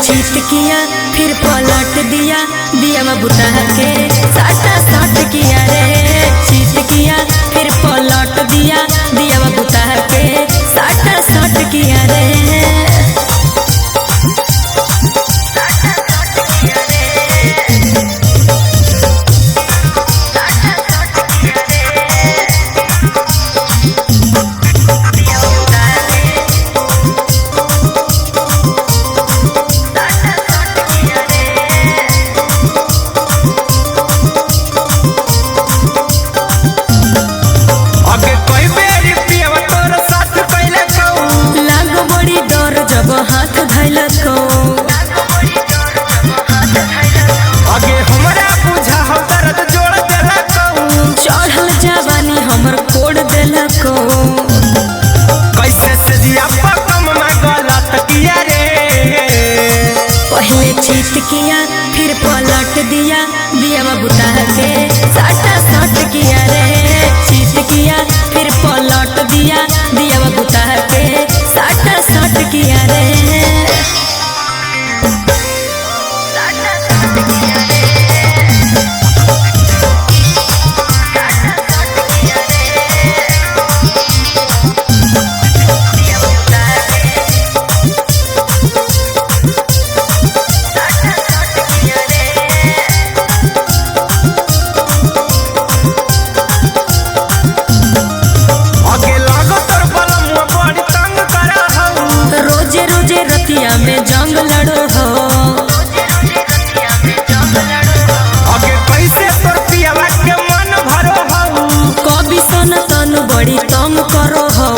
चीत किया फिर पलट दिया, दिया में बुता के साटा साट किया रे। चीत किया फिर पलट दिया, दिया में बुता के साटा साट किया रे। चीत किया फिर पलट दिया, दिया में बुता के साटा साट किया रे। चीत किया फिर पलट दिया, दिया में बुता के साटा साट किया रे। रतिया में जंग लड़ो हो, आगे कैसे तोर पियावा के मन भरो हो। कभी सन तन बड़ी तंग करो हो,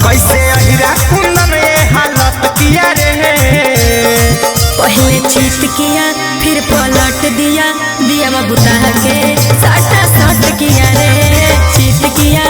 कैसे अहिरा कुंदन ये हालत किया रे। पहले चीत किया फिर पलट दिया, दिया में बुता के साटा साट किया रे। चीत किया